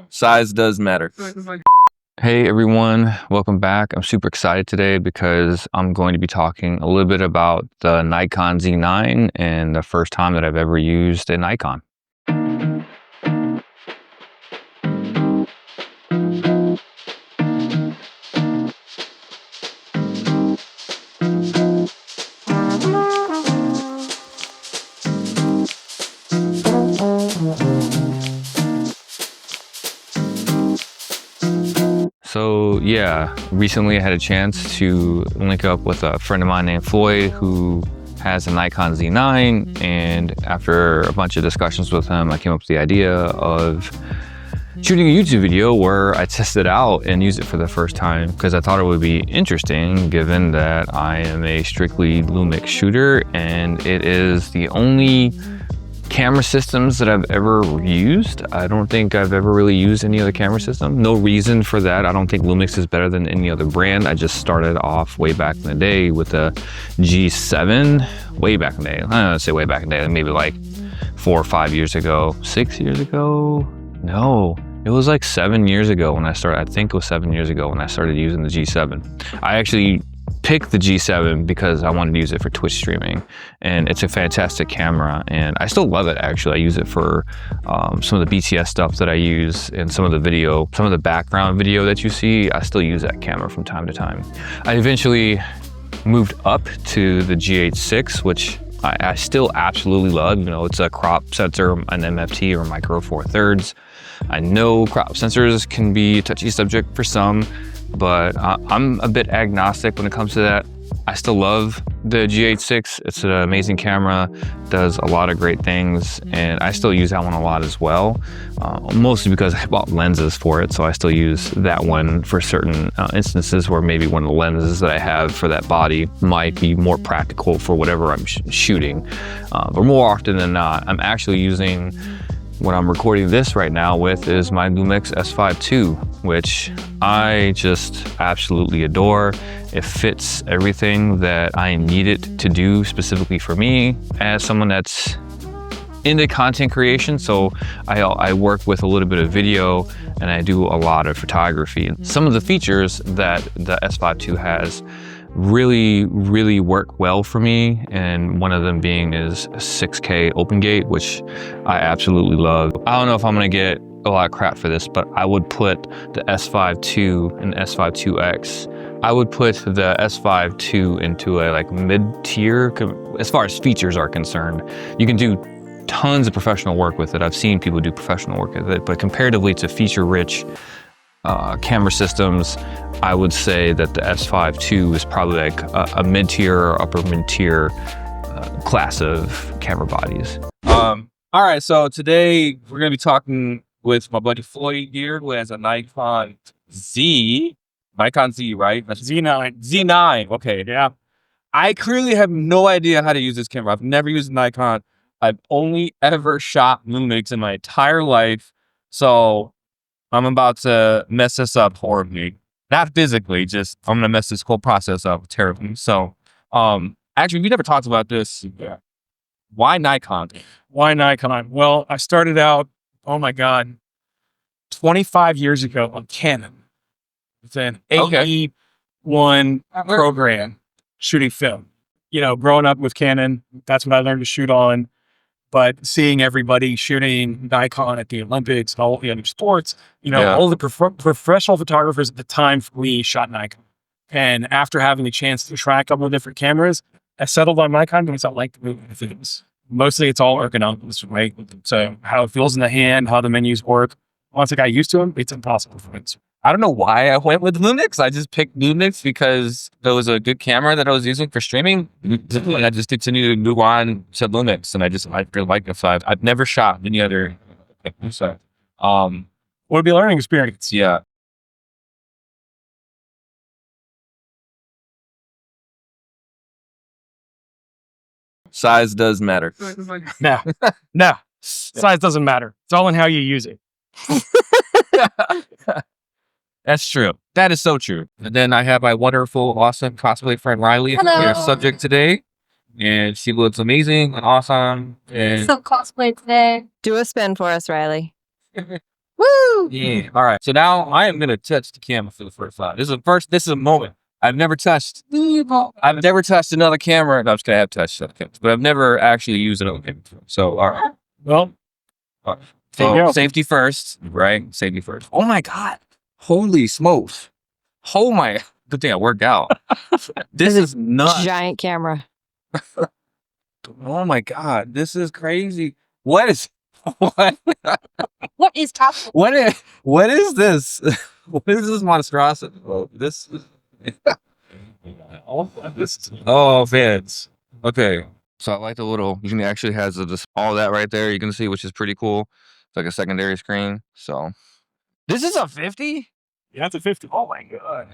Size does matter. Hey everyone, welcome back. I'm super excited today because I'm going to be talking a little bit about the Nikon Z9 and the first time that I've ever used a Nikon. So yeah, recently I had a chance to link up with a friend of mine named Floyd who has a Nikon Z9, and after a bunch of discussions with him, I came up with the idea of shooting a YouTube video where I test it out and use it for the first time because I thought it would be interesting given that I am a strictly Lumix shooter and it is the only camera systems that I've ever used. I don't think I've ever really used any other camera system. No reason for that. I don't think Lumix is better than any other brand. I just started off way back in the day with the G7, way back in the day. I don't know, say way back in the day, maybe like 4 or 5 years ago, 6 years ago. No, it was like 7 years ago when I started. I think it was 7 years ago when I started using the G7. I actually picked the G7 because I wanted to use it for Twitch streaming, and it's a fantastic camera and I still love it. Actually, I use it for some of the BTS stuff that I use and some of the video, some of the background video that you see. I still use that camera from time to time. I eventually moved up to the G8 VI, which I still absolutely love. You know, it's a crop sensor, an MFT or micro four thirds. I know crop sensors can be a touchy subject for some, but I'm a bit agnostic when it comes to that. I still love the G8 VI. It's an amazing camera, does a lot of great things, and I still use that one a lot as well, mostly because I bought lenses for it, so I still use that one for certain instances where maybe one of the lenses that I have for that body might be more practical for whatever I'm shooting. But more often than not, I'm actually using what I'm recording this right now with is my Lumix S5II, which I just absolutely adore. It fits everything that I need it to do specifically for me as someone that's into content creation. So I work with a little bit of video and I do a lot of photography. Some of the features that the S5II has really work well for me, and one of them being is 6K open gate, which I absolutely love. I don't know if I'm gonna get a lot of crap for this, but I would put the S5II and S5IIX. I would put the S5II into a like mid-tier as far as features are concerned. You can do tons of professional work with it. I've seen people do professional work with it, but comparatively to feature-rich camera systems, I would say that the S5II is probably like a mid-tier or upper mid-tier class of camera bodies. All right, so today we're gonna be talking with my buddy Floyd here, who has a Nikon Z, right? That's Z9. Z9, okay. Yeah. I clearly have no idea how to use this camera. I've never used Nikon. I've only ever shot Lumix in my entire life. So I'm about to mess this up horribly. Not physically, just I'm gonna mess this whole process up terribly. So, actually, we never talked about this. Yeah. Why Nikon? Why Nikon? Well, I started out, oh my God, 25 years ago on Canon. It's an AE1 program shooting film. You know, growing up with Canon, that's what I learned to shoot on. But seeing everybody shooting Nikon at the Olympics and all the other sports, you know, all the professional photographers at the time for me shot Nikon. And after having the chance to try a couple of different cameras, I settled on Nikon because I like the moving things. Mostly it's all ergonomics, right? So how it feels in the hand, how the menus work. Once I got used to them, it's impossible for me. I don't know why I went with Lumix. I just picked Lumix because it was a good camera that I was using for streaming. And I just continued to move on to Lumix, and I really like it. So I've never shot any other. So, would be a learning experience. Yeah. Size does matter. No, size doesn't matter. It's all in how you use it. That's true. That is so true. And then I have my wonderful, awesome cosplay friend Riley, our subject today. And she looks amazing and awesome. And so cosplay today. Do a spin for us, Riley. Woo! Yeah. All right. So now I am gonna touch the camera for the first time. This is a moment. I've never touched another camera. No, I'm just gonna have touched other cameras, but I've never actually used another camera. So all right. Well, All right. there you So go. safety first, right? Safety first. Oh my God. Holy smokes. Oh my, good thing I worked out. This is nuts. Giant camera. Oh my God. This is crazy. What is what What is top? what is this? What is this monstrosity? Oh, this is oh fans. Okay. So I like the little, you can actually has all that right there. You can see, which is pretty cool. It's like a secondary screen. So this is a 50? Yeah, it's a 50. Oh my God.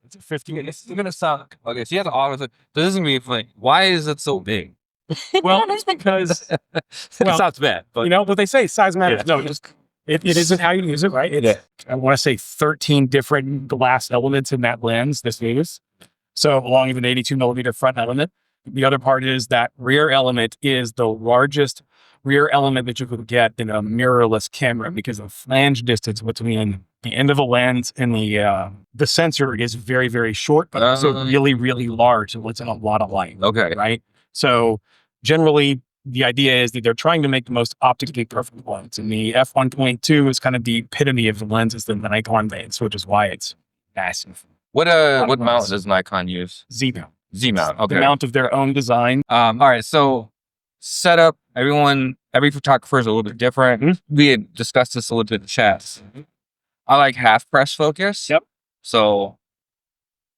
It's a 50. This is gonna sound okay. So you have to auto. This is gonna be funny. Why is it so big? Well, it's because, It Well, sounds bad, but you know, what they say, size matters. Yeah. No, it isn't how you use it, right? It's, I want to say 13 different glass elements in that lens, this is. So along with an 82 millimeter front element. The other part is that rear element is the largest rear element that you could get in a mirrorless camera because the flange distance between the end of the lens and the sensor is very, very short, but also really, really large. So it's in a lot of light. okay. Right. So generally, the idea is that they're trying to make the most optically perfect lens. And the f1.2 is kind of the epitome of the lenses in the Nikon lens, which is why it's massive. What mount does Nikon use? Z mount. Z mount. The Okay. mount of their own design. All right. So setup. Every photographer is a little bit different. We had discussed this a little bit in the chats. I like half press focus. Yep. So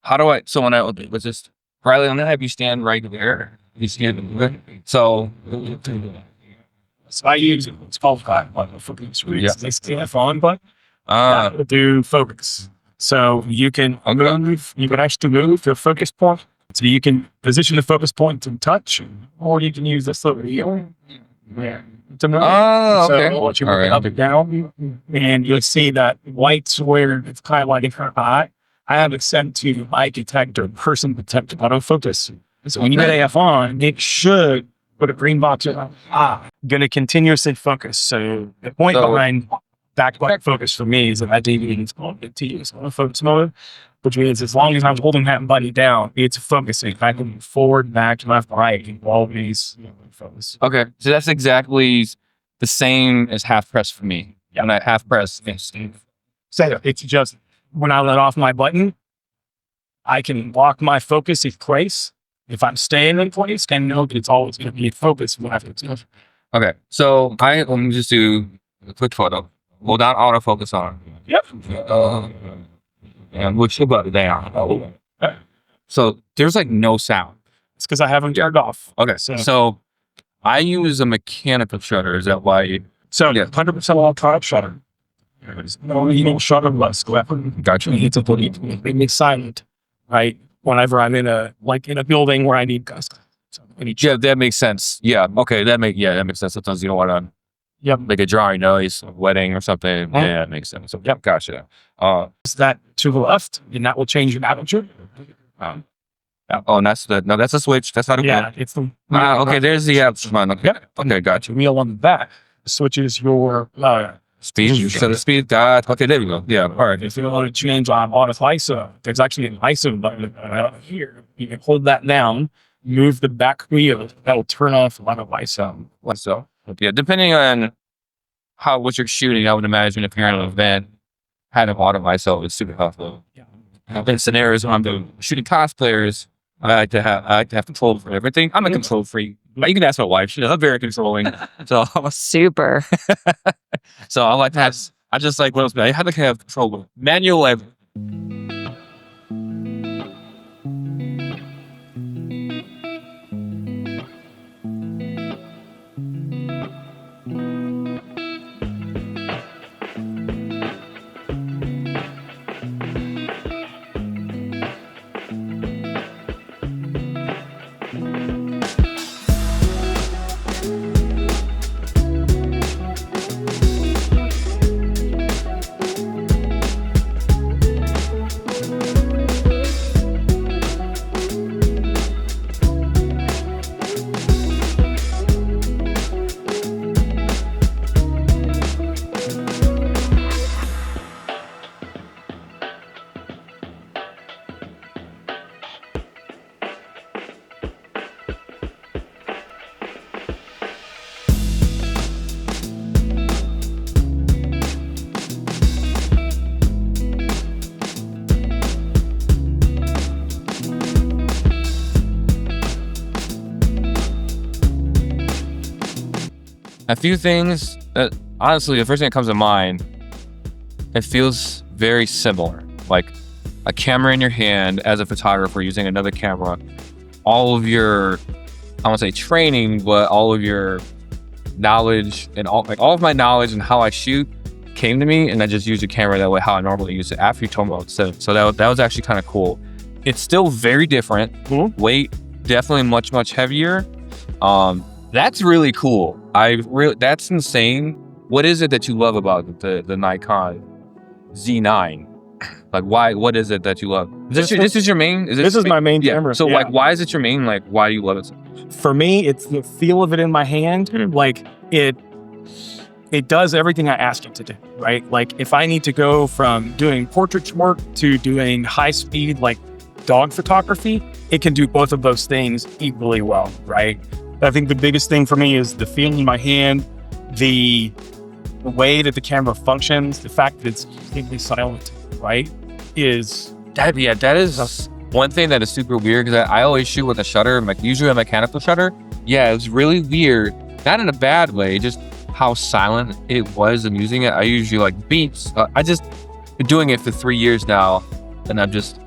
how do I? So when I was just Riley, I'm gonna have you stand right there. You stand. So So I use it. It's called focus. Yeah. They stand on, but that will do focus. So you can move. You can actually move the focus point. So you can position the focus point to touch, or you can use this little wheel. Yeah. To move. Oh, okay. So what you All move right. up and down, and you'll see that white's where it's highlighting her eye. I have it set to eye detector, person detector autofocus. So when you get AF on, it should put a green box in. Going to continuously focus. So the point behind back focus for me is that I deviate it's called continuous autofocus mode, which means as long as I'm holding that button down, it's focusing. I can move forward, back, left, right, always focus. Okay. So that's exactly the same as half press for me. When I half press, So it's just when I let off my button, I can lock my focus in place. If I'm staying in place, I know that it's always going to be in focus. okay. So let me just do a quick photo. Hold down autofocus on. Yep. And push the button down. So there's like no sound. It's because I haven't turned off. Okay. So I use a mechanical shutter. Is that why? So 100% electronic shutter. No, you don't shutter less. Gotcha. It's completely silent, right? Whenever I'm in a building where I need custom. Yeah, that makes sense. Yeah. Okay. That makes sense. Sometimes you don't want to make a drawing noise, a wedding or something. Yeah, that makes sense. So, yep. Gotcha. Is that to the left, and that will change your aperture. And that's a switch. That's not a It's the okay. There's the one. Okay. Yep. Okay. Gotcha. wheel on the back switches your Speed. So the speed. Okay. There we go. Yeah. All right. if you want to change on ISO, there's actually an ISO button here. You can hold that down, move the back wheel, that'll turn off a lot of ISO. So yeah, depending on what you're shooting, I would imagine if you're in an event, having auto ISO is super helpful. Yeah. In scenarios when I'm shooting cosplayers, I like to have control for everything. I'm a control freak. But you can ask my wife; she's very controlling. So Super. so I like to have. I just like what else? I have to have control with manual level. A few things that, honestly, the first thing that comes to mind, it feels very similar. Like a camera in your hand as a photographer using another camera. All of your, I won't say training, but all of your knowledge and all of my knowledge and how I shoot came to me, and I just used a camera that way how I normally use it after you told me about it. So that was actually kind of cool. It's still very different. Weight definitely much heavier. That's really cool. That's insane. What is it that you love about the Nikon Z9? Like, why? What is it that you love? This is your main? This is my main camera. So like, why is it your main? Like, why do you love it? For me, it's the feel of it in my hand. Like it does everything I asked it to do, right? Like if I need to go from doing portrait work to doing high speed, like dog photography, it can do both of those things equally well, right? I think the biggest thing for me is the feel in my hand, the way that the camera functions, the fact that it's completely silent, right? That is one thing that is super weird, because I always shoot with a shutter, usually a mechanical shutter. Yeah, it was really weird. Not in a bad way, just how silent it was. I'm using it. I usually like beeps. I just been doing it for 3 years now, and it's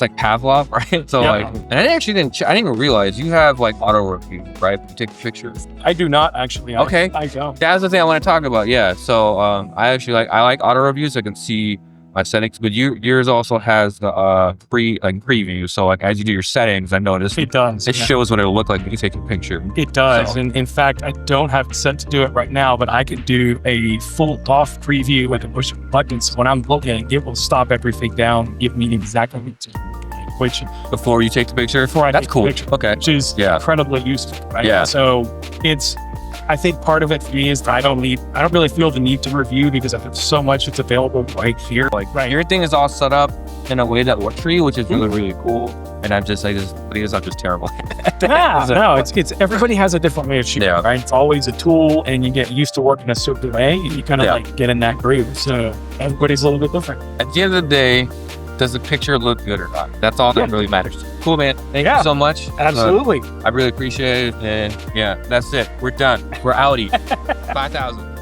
like Pavlov, right? So like, and I didn't even realize you have like auto review, right? You take pictures. I do not actually. Okay, I don't. That's the thing I want to talk about. Yeah. So I like auto reviews. So I can see my settings, but yours also has the preview. So like as you do your settings, I noticed it does. It shows what it'll look like when you take a picture. It does, and in fact, I don't have it set to do it right now, but I could do a full off preview with a push of buttons. So when I'm looking, it will stop everything down, give me exactly what to do. Which before you take the picture, that's cool. Okay, which is incredibly useful, right? Yeah. So I think part of it for me is that I don't really feel the need to review, because I have so much that's available right here. Like everything is all set up in a way that works for you, which is really cool. And I'm just like, I'm just terrible. No, it's everybody has a different way of shooting, right? It's always a tool, and you get used to working a certain way, and you kind of like get in that groove. So everybody's a little bit different. At the end of the day, does the picture look good or not? That's all that really matters. Cool, man. Thank you so much. Absolutely. I really appreciate it. And yeah, that's it. We're done. We're outie. 5,000.